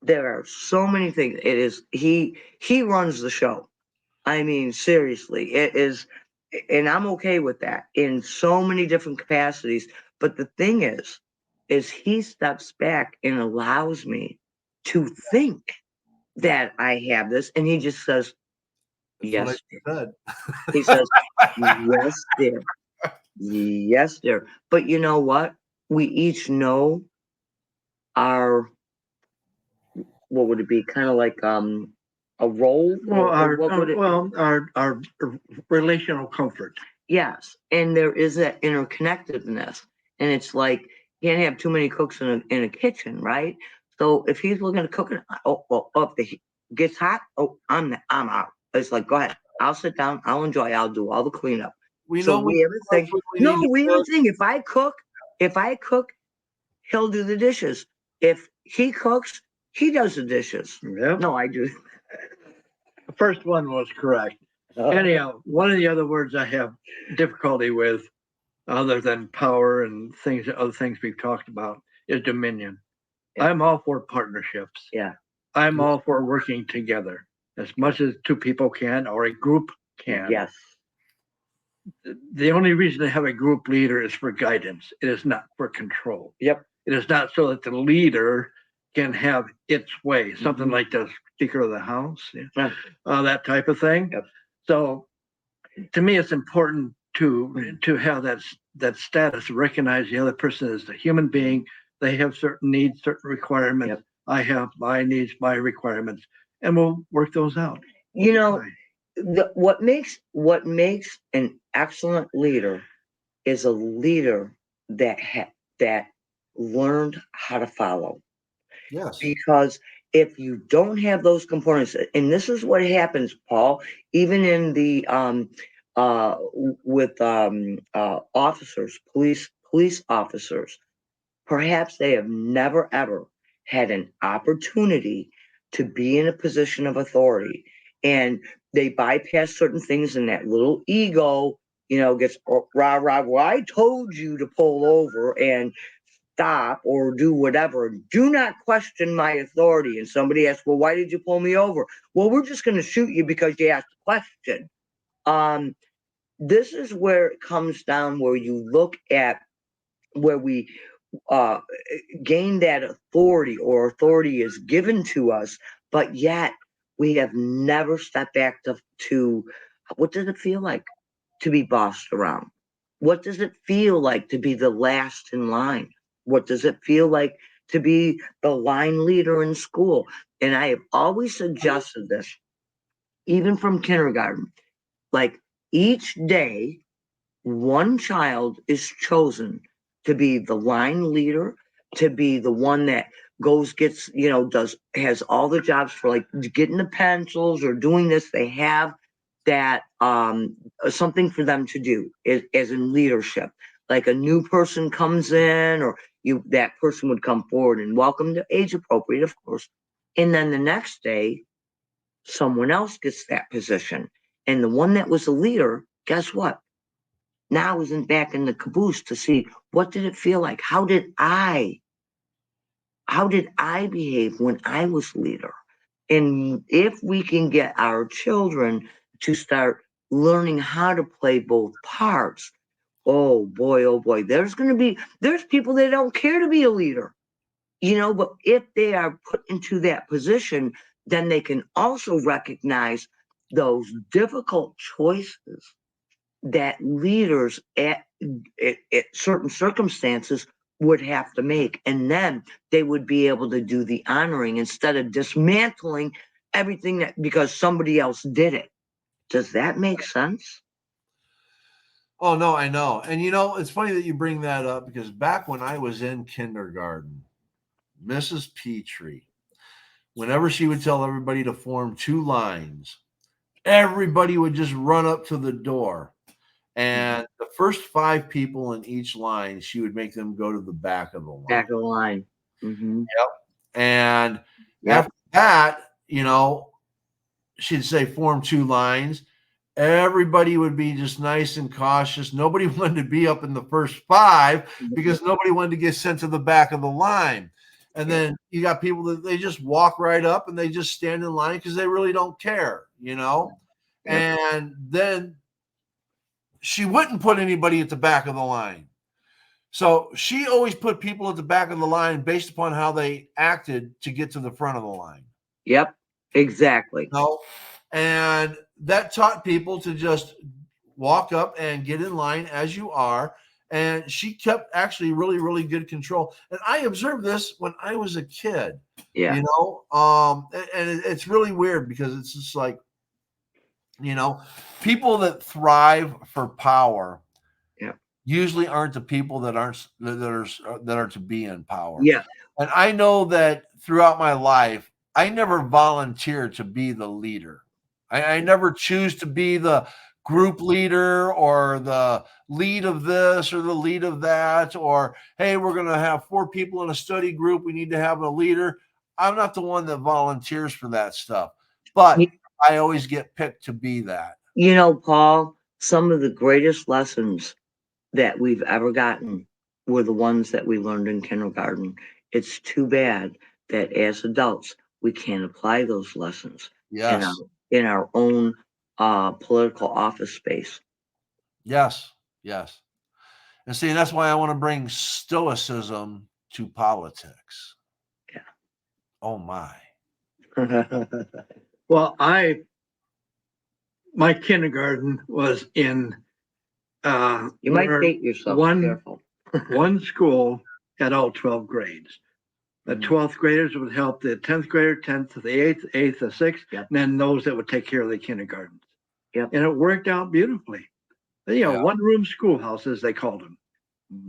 There are so many things. It is he runs the show. I mean, seriously, it is, and I'm okay with that in so many different capacities. But the thing is he steps back and allows me to think that I have this, and he just says, That's what I "Yes, dear." said. He says, "Yes, dear. Yes, dear." But you know what? We each know our, what would it be? Kind of like a role, Well, or what would it? our relational comfort. Yes, and there is that interconnectedness, and it's like you can't have too many cooks in a kitchen, right? So if he's looking to cook it, if the heat gets hot, I'm out. It's like, go ahead, I'll sit down, I'll enjoy, I'll do all the cleanup. We So know when we have a thing. quickly No, need to we have a cook. thing. If I cook, he'll do the dishes. If he cooks, he does the dishes. Yep. No, I do. The first one was correct. Anyhow, one of the other words I have difficulty with, other than power and other things we've talked about, is dominion. Yeah. I'm all for partnerships. Yeah. I'm all for working together as much as two people can or a group can. Yes. The only reason to have a group leader is for guidance. It is not for control. Yep. It is not so that the leader can have its way, something Mhm. like the Speaker of the House, Yeah. that type of thing. Yep. So, to me, it's important to have that status, recognize the other person as a human being. They have certain needs, certain requirements. Yep. I have my needs, my requirements, and we'll work those out. You know, Fine. what makes an excellent leader is a leader that learned how to follow. Yes. Because if you don't have those components, and this is what happens, Paul, even in the with officers, police officers, perhaps they have never ever had an opportunity to be in a position of authority, and they bypass certain things, and that little ego, gets rah rah. Well, I told you to pull over and stop or do whatever. Do not question my authority. And somebody asks, "Well, why did you pull me over?" "Well, we're just going to shoot you because you asked a question." Um, this is where it comes down, where you look at where we uh, gain that authority, or authority is given to us, but yet we have never stepped back to what does it feel like to be bossed around? What does it feel like to be the last in line? What does it feel like to be the line leader in school? And I have always suggested this, even from kindergarten. Like, each day, one child is chosen to be the line leader, to be the one that gets, has all the jobs for, like, getting the pencils or doing this. They have that something for them to do as in leadership. Like, a new person comes in, or that person would come forward and welcome, to age appropriate, of course. And then the next day, someone else gets that position. And the one that was the leader, guess what? Now isn't back in the caboose to see, what did it feel like? How did I behave when I was leader? And if we can get our children to start learning how to play both parts, oh boy, there's people that don't care to be a leader, but if they are put into that position, then they can also recognize those difficult choices that leaders at certain circumstances would have to make. And then they would be able to do the honoring instead of dismantling everything that because somebody else did it. Does that make sense? Oh no, I know. And it's funny that you bring that up, because back when I was in kindergarten, Mrs. Petrie, whenever she would tell everybody to form two lines, everybody would just run up to the door. And the first 5 people in each line, she would make them go to the back of the line. Back of the line. Mm-hmm. Yep. And Yep. after that, she'd say form 2 lines. Everybody would be just nice and cautious. Nobody wanted to be up in the first 5 because nobody wanted to get sent to the back of the line. And then you got people that they just walk right up and they just stand in line because they really don't care, you know? Yeah. And then she wouldn't put anybody at the back of the line. So she always put people at the back of the line based upon how they acted to get to the front of the line. Yep. Exactly. No, and that taught people to just walk up and get in line as you are. And she kept actually really, really good control. And I observed this when I was a kid, Yeah. you know, and it's really weird because it's just like, you know, people that thrive for power Yeah. usually aren't the people that are to be in power. Yeah. And I know that throughout my life, I never volunteered to be the leader. I never choose to be the group leader or the lead of this or the lead of that, or hey, we're going to have 4 people in a study group. We need to have a leader. I'm not the one that volunteers for that stuff, but I always get picked to be that. You know, Paul, some of the greatest lessons that we've ever gotten were the ones that we learned in kindergarten. It's too bad that as adults we can't apply those lessons Yes. in our own political office space. Yes. Yes. And see, that's why I want to bring stoicism to politics. Yeah. Oh my. Well, my kindergarten was in You might where date yourself. Careful. one school had all 12 grades. The 12th graders would help the 10th grader, 10th to the 8th, the 6th, Yep. and then those that would take care of the kindergartens. Yep. And it worked out beautifully. You know, Yeah. one-room schoolhouses, they called them.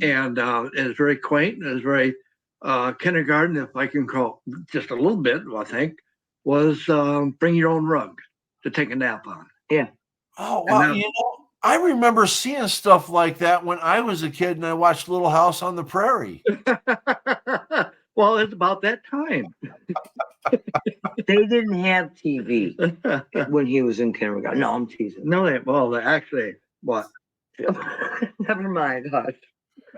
And it was very quaint. It was very kindergarten, if I can call just a little bit, I think, was bring your own rug to take a nap on. Yeah. Oh, And wow. now- You know, I remember seeing stuff like that when I was a kid and I watched Little House on the Prairie. Well, it's about that time. They didn't have TV when he was in kindergarten. No, I'm teasing. No, they actually, what? Never mind, hush.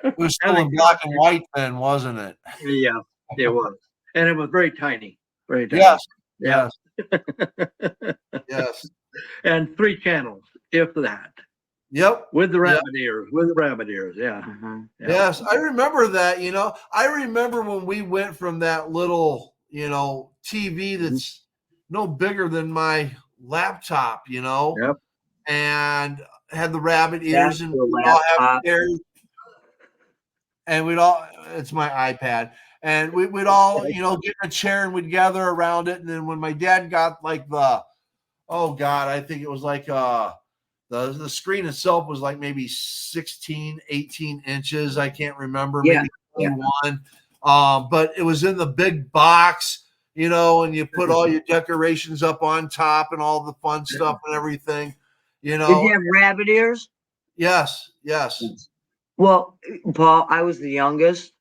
It was still in black and white then, wasn't it? Yeah, it was. And it was very tiny. Very tiny. Yes. Yeah. Yes. Yes. And 3 channels, if that. Yep. With the Yep. rabbit ears, yeah. Yeah. Yes, I remember that. You know, I remember when we went from that little, you know, TV that's no bigger than my laptop, you know, Yep. and had the rabbit ears, and your we'd all have laptop. chairs, and we'd all, it's my iPad, and we'd all, you know, get in a chair and we'd gather around it. And then when my dad got like oh God, I think it was like the screen itself was like maybe 16, 18 inches. I can't remember, Yeah, maybe 21. But it was in the big box, you know, and you put all your decorations up on top and all the fun stuff and everything, you Did know. you have rabbit ears? Yes, yes. Well, Paul, I was the youngest.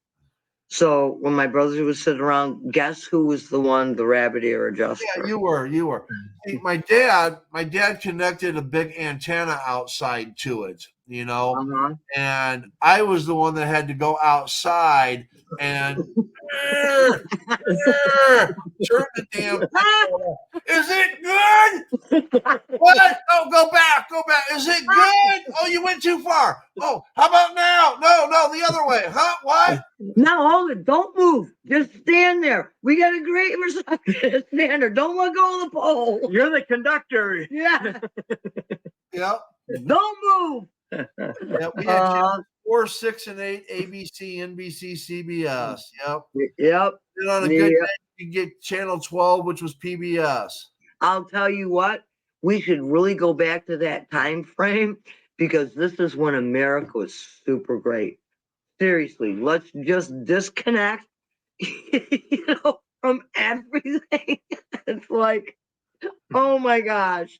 So when my brothers would sit around, guess who was the rabbit ear adjuster? Yeah, you were. See, my dad connected a big antenna outside to it, you know, Uh-huh. and I was the one that had to go outside and turn the damn thing on. Is it good? What? Oh, go back. Is it good? Oh, you went too far. Oh, how about now? No, the other way. Huh? What? Now hold it. Don't move. Just stand there. We got a great reception. Stand there. Don't let go of the pole. You're the conductor. Yeah. Yep. Don't move. Yep. We had channels 4, 6, and 8, ABC, NBC, CBS. Yep. Yep. And on a good day, you could get channel 12, which was PBS. I'll tell you what, we should really go back to that time frame because this is when America was super great. Seriously, let's just disconnect, you know, from everything. It's like, oh my gosh.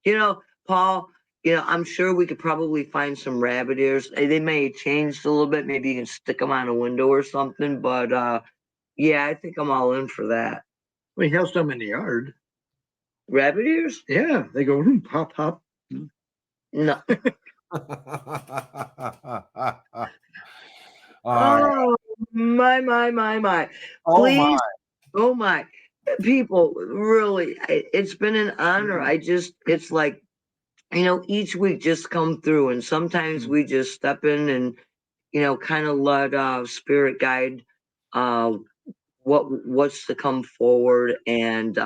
You know, Paul, you know, I'm sure we could probably find some rabbit ears. They may have changed a little bit. Maybe you can stick them on a window or something. But yeah, I think I'm all in for that. We have some in the yard. Rabbit ears? Yeah, they go pop, pop. No. All right. My. Oh my. Please, oh my. People, really, it's been an honor. It's like, each week just come through, and sometimes we just step in and, kind of let spirit guide uh what's to come forward. And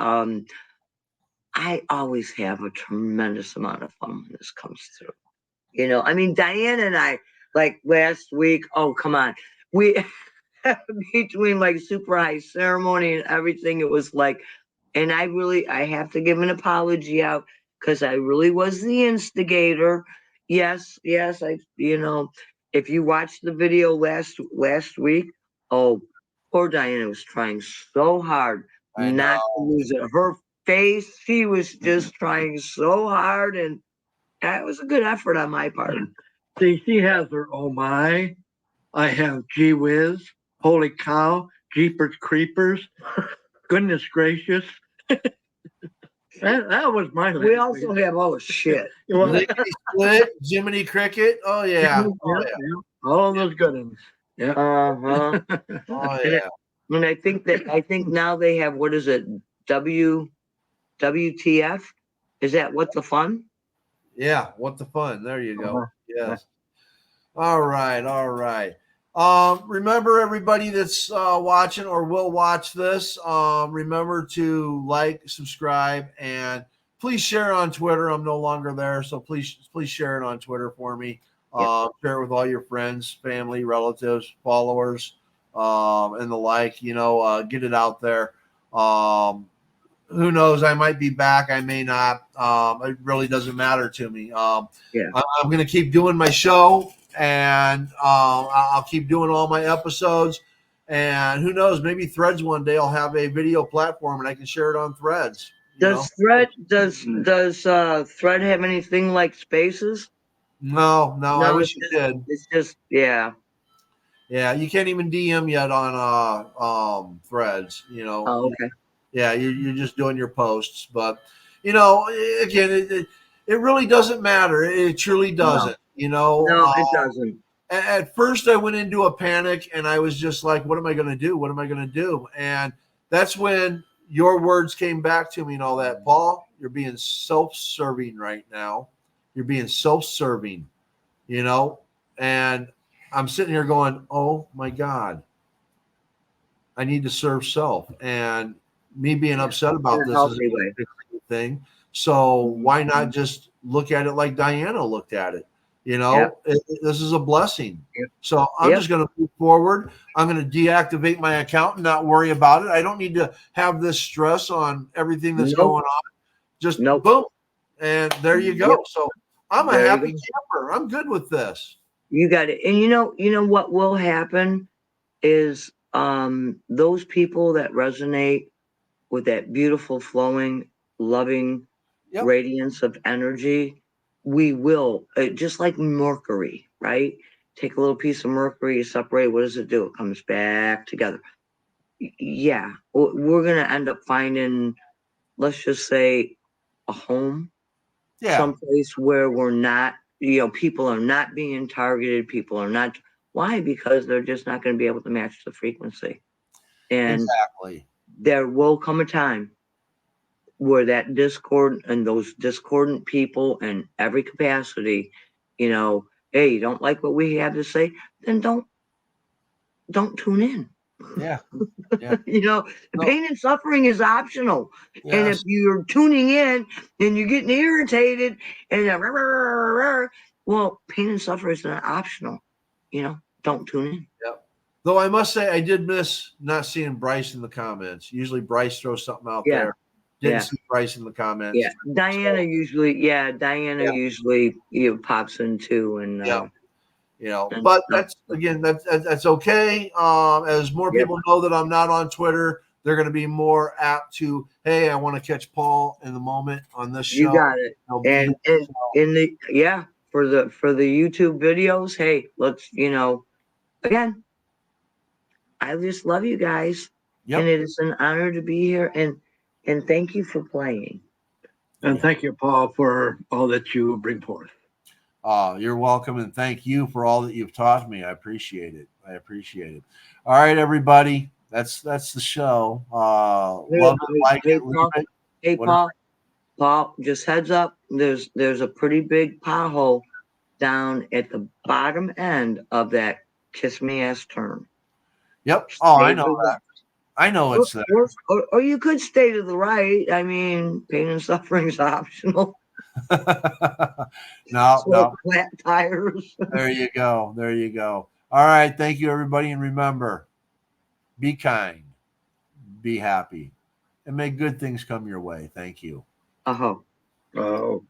I always have a tremendous amount of fun when this comes through. I mean, Diane and I, like last week, oh, come on. We, between like super high ceremony and everything, it was like, and I have to give an apology out because I really was the instigator. Yes, if you watched the video last week, oh, poor Diana was trying so hard I not to know. lose it. Her face, she was just trying so hard, and that was a good effort on my part. See, she has her oh my. I have gee whiz, holy cow, jeepers creepers, goodness gracious. That was my We last also week. have all the shit. Well, Lickety split, Jiminy Cricket. Oh yeah. Oh yeah. yeah. All those good ones. Yeah. Uh-huh. Oh And, yeah. and I think now they have, what is it? WTF? Is that what the fun? Yeah. What the fun. There you go. Uh-huh. Yes. All right. All right. Remember everybody that's watching or will watch this. Remember to like, subscribe, and please share on Twitter. I'm no longer there, so please share it on Twitter for me. Yep. Share it with all your friends, family, relatives, followers, and the like. Get it out there. Who knows? I might be back. I may not. It really doesn't matter to me. Yeah. I'm going to keep doing my show, and I'll keep doing all my episodes. And who knows? Maybe Threads one day I'll have a video platform, and I can share it on Threads. Does Thread have anything like spaces? No, I No, wish it did. it's just yeah. Yeah, you can't even DM yet on Threads. Oh, okay. Yeah, you're just doing your posts, but again, it really doesn't matter. It truly No, doesn't. no, it doesn't. At first I went into a panic and I was just like, what am I going to do? What am I going to do? And that's when your words came back to me and all that. Paul, you're being self-serving right now. You're being self-serving, and I'm sitting here going, oh my God, I need to serve self. And me being upset about In a this is healthy way. a thing. So why not just look at it like Diana looked at it? Yep. This is a blessing. Yep. So I'm Yep. just going to move forward. I'm going to deactivate my account and not worry about it. I don't need to have this stress on everything that's Nope. going on. Just Nope. boom. And there you go. Yep. So I'm a There you happy go. camper. I'm good with this. You got it. And you know what will happen is those people that resonate with that beautiful, flowing, loving Yep. radiance of energy, we will, just like mercury, right? Take a little piece of mercury, you separate. What does it do? It comes back together. Yeah, we're going to end up finding, let's just say, a home, Yeah. someplace where we're not, people are not being targeted. People are not. Why? Because they're just not going to be able to match the frequency. And Exactly. there will come a time where that discord and those discordant people in every capacity, hey, you don't like what we have to say, then don't tune in. Yeah. Yeah. The No. pain and suffering is optional. And if Yes. you're tuning in and you're getting irritated and well, pain and suffering is not optional. Don't tune in. Yep. Though I must say, I did miss not seeing Bryce in the comments. Usually Bryce throws something out Yeah. there. Didn't Yeah. see Bryce in the comments. Yeah. Diana So, usually pops in too. And, yeah. But that's okay. As more Yep. people know that I'm not on Twitter, they're going to be more apt to, hey, I want to catch Paul in the moment on this show. You got it. And in the for the YouTube videos, hey, let's again, I just love you guys. Yep. And it is an honor to be here, and thank you for playing. And thank you, Paul, for all that you bring forth. You're welcome, and thank you for all that you've taught me. I appreciate it. I appreciate it. All right, everybody. That's the show. Love it, like Hey, it, leave Paul. it. Hey, What is Paul, just heads up. There's a pretty big pothole down at the bottom end of that kiss me ass turn. Yep. Oh, I Stay know to the that. I know it's there. or you could stay to the right. I mean, pain and suffering is optional. No, So no. flat tires. There you go. There you go. All right. Thank you, everybody. And remember, be kind, be happy, and may good things come your way. Thank you. Oh. Oh.